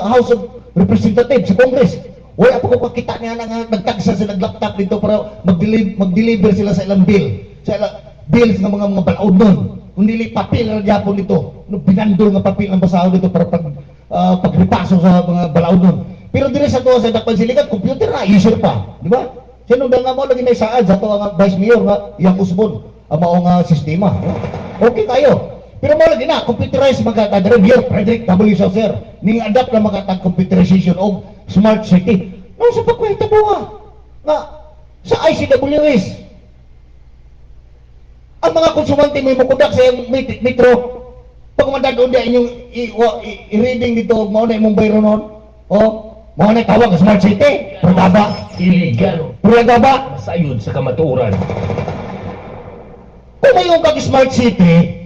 House of Representatives, sa Congress. Wala pa ko kakita niya nga nagtagsa sa nag-laptop dito para mag-deliver sila sa ilang bill. Sa ilang bills ng mga balaod nun. Kung dili papel na Japon dito. Binandol nga papel ang basahon dito para pagripaso sa mga balaod nun. Pero dire sa to sa dakpan silikat, computer na, user pa. Di ba? Sino ba nga mo lagi na isaad sa to ang Vice Mayor nga Yang Usbon ang maong sistema. Okay tayo. Pero mo lagi na, computerized magkakadari, Mayor Frederick W. Saucer, ning adapt na magkakag-computerization o smart city. No, sa pagkwenta mo nga sa ICWS, ang mga konsumante may mukudak sa iyong metro, pag madadon di inyong i-reading dito, mo na imong bayro noon, o, Mga nagtawag sa Smart City, Purgaba. Iligal. Purgaba. Masayod sa kamatuoran. Kung mayroon kag Smart City,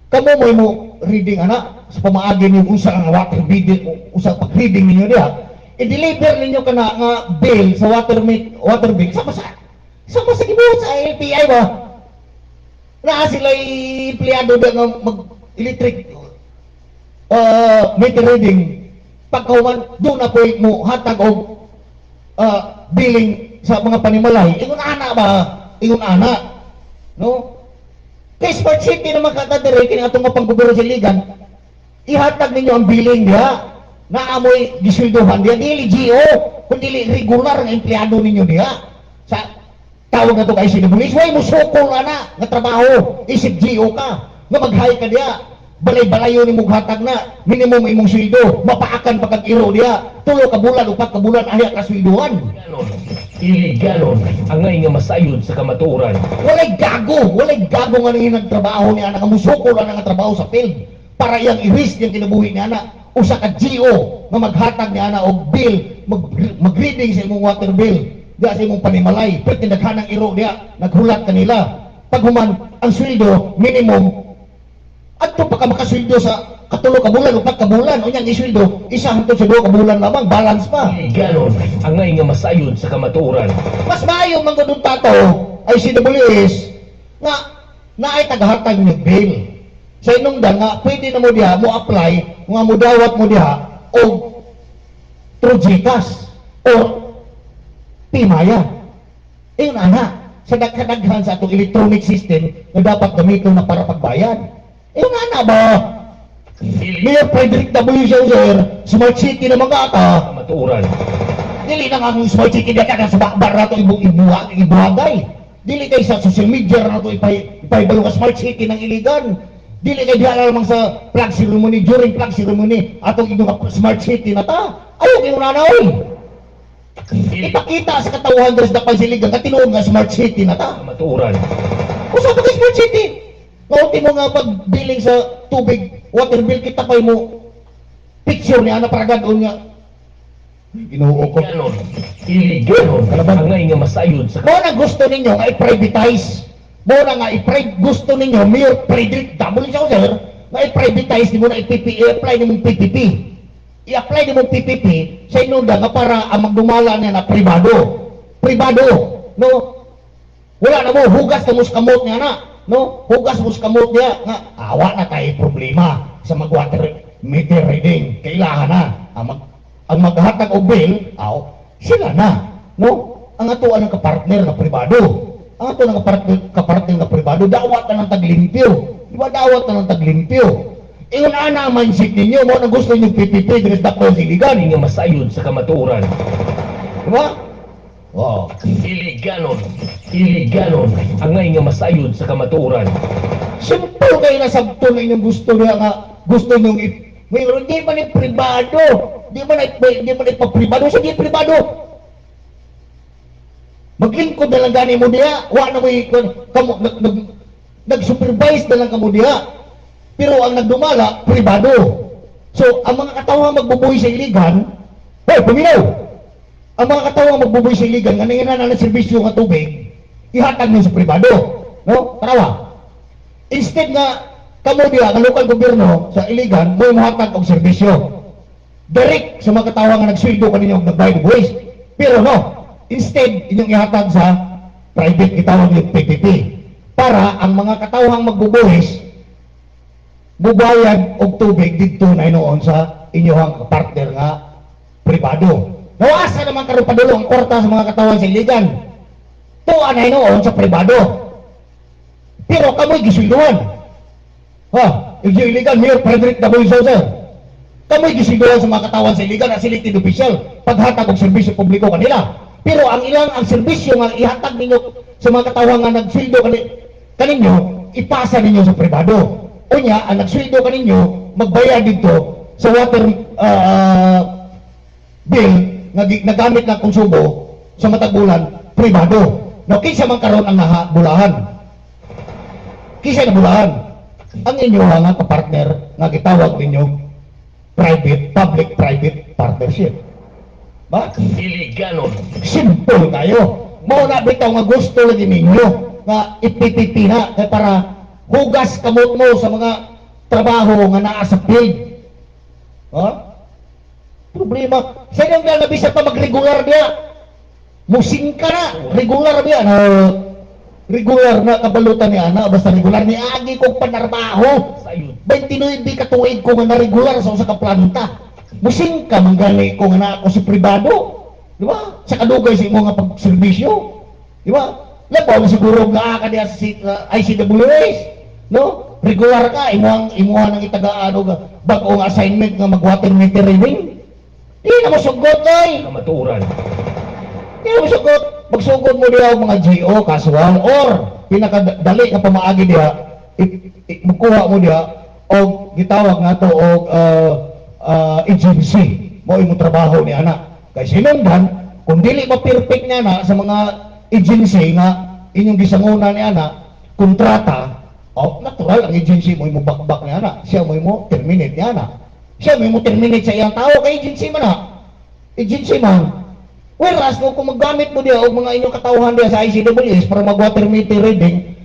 kamo mo reading ana sa pamaagi niyo usa ang water bill, usa pag reading ninyo diha, i-deliver ninyo kana nga bill sa water bill sama sa gibuhat sa LTI ba. Na sila empleyado da nga mag-electric meter reading. Pagkahuman doon ako mo hatag og billing sa mga panimalay. Ingon ana ba? Ingon ana. No? Kay Smart City naman katadere kini atong nga panggobyerno sa Iligan, ihatag ninyo ang billing diha. Naamoy gisweldohan diha dili GO, kundi regular nga empleyado ninyo diha. Sa tawag na to kay CWS, way mo sukol ana nga trabaho, isip GO ka, nga mag-hire ka diha. Balay-balayo ni mong hatag na minimum imong sweldo, mapaakan pa kag iro diha. 3 ka bulan, 4 ka bulan ahiya ka sweldohan. Iligalon ang ngay nga masayod sa kamatuoran. Walay gago nga nang nagtrabaho niya nga musukol na nga trabaho sa field para iyang i-risk yung kinabuhi niya na usa ka GO nga maghatag niya na og bill, mag-reading sa imong water bill diya sa imong panimalay, pwede naghanang iro diya, naghulat kanila. Pag human ang sweldo minimum adto pa ka makasweldo sa katulo ka bulan, 4 ka bulan, unyang isweldo isa hangtod sa 2 ka bulan lamang, balance pa. Iligalon ang ngay nga masayod sa kamatuoran. Mas maayo man gud tato ay CWS nga naay tagahatag ni bill. Sa inungdan nga pwede na mo diha mo apply nga mo dawat mo diha og through GCash or Timaya. Ingon ana sa kadaghan sa atong electronic system nga dapat gamiton na para pagbayad. Ingon ana ba? Mayor Frederick W. Sir, Smart City na mga ata. Kamatuoran. Dili na nga ang Smart City na ka sa bakbar na ito ibuhagay. Dili kay sa social media na ito ipaibalo ka Smart City ng Iligan. Dili kay dihala lamang sa flag ceremony, during flag ceremony, atong inyong Smart City na ta. Ayaw kayo nanay. Ipakita sa katauhan sa Dakpan Siligan, katinuod nga Smart City na ta. Kamatuoran. Usa pa kay Smart City. Ngauti mo nga pag-billing sa tubig, water bill, kita pa mo picture niya na paragadon nga. Ginuo ko. Iligalon ang ngay nga masayod sa Mo na gusto ninyo nga i-privatize. Mo na nga gusto ninyo, Mayor Frederick W. Sir, nga i-privatize mo na i-apply nimong PPP. I-apply nimong PPP sa inunda nga para ang magdumala niya na privado. Privado. No? Wala na mo, hugas na mo sa kamot niya na. No? Hugas mo sa kamot niya. Nga, awa na tayo problema sa mag-water meter reading. Kailangan na. Ang maghatag o bill, sila na. No? Ang atuan ng kapartner na privado. Ang atuan ng kapartner na privado, dawat na ng taglimpyo. Di ba dawat na ng taglimpyo? Iyon na ang mindset ninyo. Mo na gusto ninyo PPP, dinis Dakpan Siligan. nga masayod sa kamatuoran. Di ba? Wow. Iligalon ang ngay nga masayod sa kamatuoran. Simple kayo na sabto na inyong gusto niya nga, gusto niyong mayroon, di man pribado. Di man ipapribado. Sige, pribado. Maglingkod na lang gani mo diya. Wa na mo nag-supervise na lang kamo diya. Pero ang nagdumala, pribado. So, ang mga katawang magbubuhay sa Iligan, hoy, puminaw! Ang mga katawang magbubuhay sa Iligan, nga nangyayari ng serbisyo ng tubig, ihatag nyo sa pribado. No? Tarawa. Instead nga, kamo diya, ang lokal gobyerno sa Iligan, may mahatag og serbisyo. Direct sa mga katawang nga nagsweldo kanina og nagbayad og buwis. Pero no, instead, inyong ihatag sa private itawag yung PPP. Para ang mga katawang magbubuhis, bubayad og tubig dito na inoon sa inyong partner nga pribado. Nawasa naman karon padulo ang kwarta sa mga katawan sa Iligan. Tuan na inoon sa pribado. Pero kamoy gisulduhan. Iligan, Mayor Frederick W. Sir. Kamoy gisulduhan sa mga katawan sa Iligan as elected official paghatag og serbisyo publiko kanila. Pero ang serbisyo nga ihatag ninyo sa mga katawan nga nagsildo kaninyo, ipasa ninyo sa pribado. Unya, ang nagsweldo kaninyo, magbayad dito sa water bill nga nagamit ng konsumo sa matag bulan, pribado. No, kinsa man karon ang bulahan. Kinsa na bulahan? Ang inyo nga kapartner nga gitawag ninyo private, public-private partnership. Ba? Iliganon. Simple kayo. Mao na bitaw nga gusto lagi ninyo nga ipipipina kay para hugas kamot mo sa mga trabaho nga naa sa field. Ha? Problema. Sa inyo nga nabisa pa mag-regular niya. Musing ka na. Regular niya. Na, regular na kabalutan ni Ana. Basta regular ni Agi kong panarbaho. Sayod. 29 katuig ko nga na-regular sa usa ka planta. Musing ka manggani ko nga na ako si pribado. Di ba? Sa kadugay sa imo nga pagserbisyo. Di ba? Labaw na siguro nga ka diya sa ICWS. No? Regular ka. Imuhan ang itaga-ano nga bagong assignment nga mag-water meter reading. Di na mo sugot, ay. Kamaturan. Di na mo sugot. Magsugod mo diya ang mga GO, casual, or pinakadali nga pamaagi diya, magkuha mo diya, o gitawag nga to, o agency mo imong trabaho ni ana. Kay sinundan, kung dili ma-perfect niya na sa mga agency nga inyong gisanguna ni ana, kontrata, o natural ang agency mo imong bakbak ni ana. Siya mo imo terminate ni ana. Siya mo imo terminate sa iyang tao kay agency man na. Agency man. Whereas kung maggamit mo diya og mga inyong katawhan diya sa ICWS para mag-water meter reading,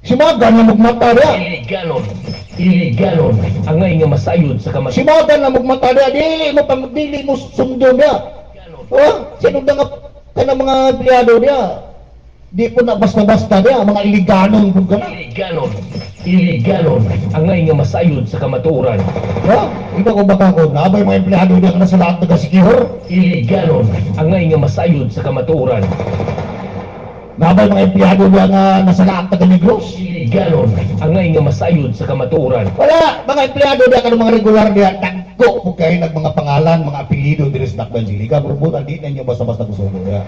si Magan na magmata diya. Iliganon. Iliganon. Angay nga masayod sa kamaturan. Si Magan na magmata diya, dili mo sundo diya. Oh, sinunda nga kanang mga empleyado diya. Di po na basta-basta diya, mga iliganon kung gana. Iliganon. Iliganon. Angay nga masayod sa kamaturan. Ha? Ito ko baka ko, naabay mga empleyado diya ka na sa lahat taga-sikihor. Iliganon. Angay nga masayod sa kamaturan. Naabay mga empleyado diya nga nasa lahat taga-Negros. Iliganon. Angay nga masayod sa kamaturan. Wala, mga empleyado diya ka ng mga regular diya, tagko po kayo ng mga pangalan, mga apelido diri sa Dakban Siliga. Pero di na nyo basta-basta gusto diya.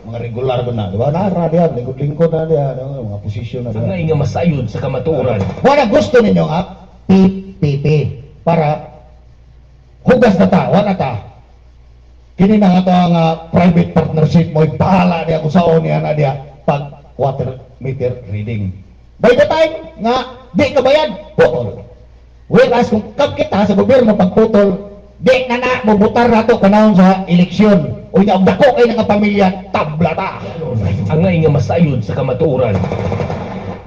Mga regular ko na, di ba? Nara diya, lingkod-lingkod na diya, mga posisyon na diya. Angay nga masayod sa kamaturan. Wala gusto ninyo nga, PPP, para hugas na ta, wala ta. Kini na nga to ang private partnership mo, bahala diya kung saan niya na diya pag water meter reading. By the time nga, di ka bayad, putol. Whereas kung kag kita sa gobyerno pagputol, di na na, bubutar na to kanahon sa eleksyon. O yung dako kayo ng pamilya, tabla ta. Angay nga masayod sa kamaturan.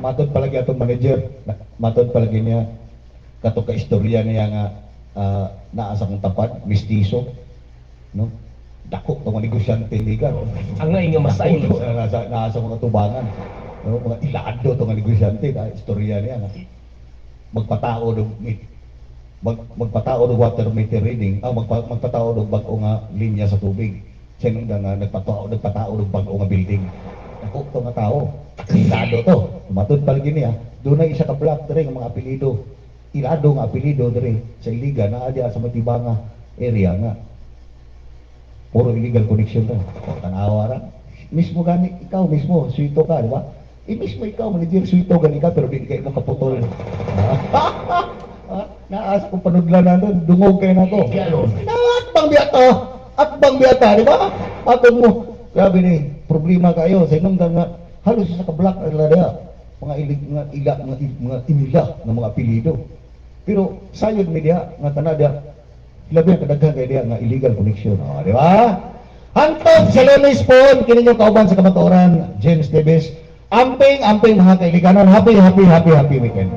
Matod palagi atong manager, matod palagi niya, kato ka istorya niya nga naasa kong tapat, mistiso, no? Dako to mga negosyante liga. Angay nga masayod. Naasa kong katubangan, no? Mga ilaado to mga negosyante, istorya niya nga. Magpatao ng water meter reading, magpatao ng bago nga linya sa tubig. Sinong nga nagpatao ng bago nga building. Ako to nga tao, ilado to. Matod palagi niya, doon na isa ka block diri nga mga apelido. Ilado nga apelido diri sa Iliga na adya sa Matibanga area nga. Puro illegal connection to. Tanawa ra. Mismo gani ikaw mismo, suito ka, di ba? Mismo ikaw manager suito gani ka pero di kay mo kaputol. Naas kong panudlan na doon, dungog kayo na to. At bang biyata, di ba? Aton mo, grabe ni, problema kayo, sa inong nga, halos sa ka-block na diya, mga inila ng mga apelido. Pero sayod mi diya, nga tanadya, labi ang kadaghan kayo diya, nga illegal connection. O, di ba? Hantog sa Lenis Phone, kininyong kauban sa kamaturan, James Davis, amping mga kaibiganan, happy weekend.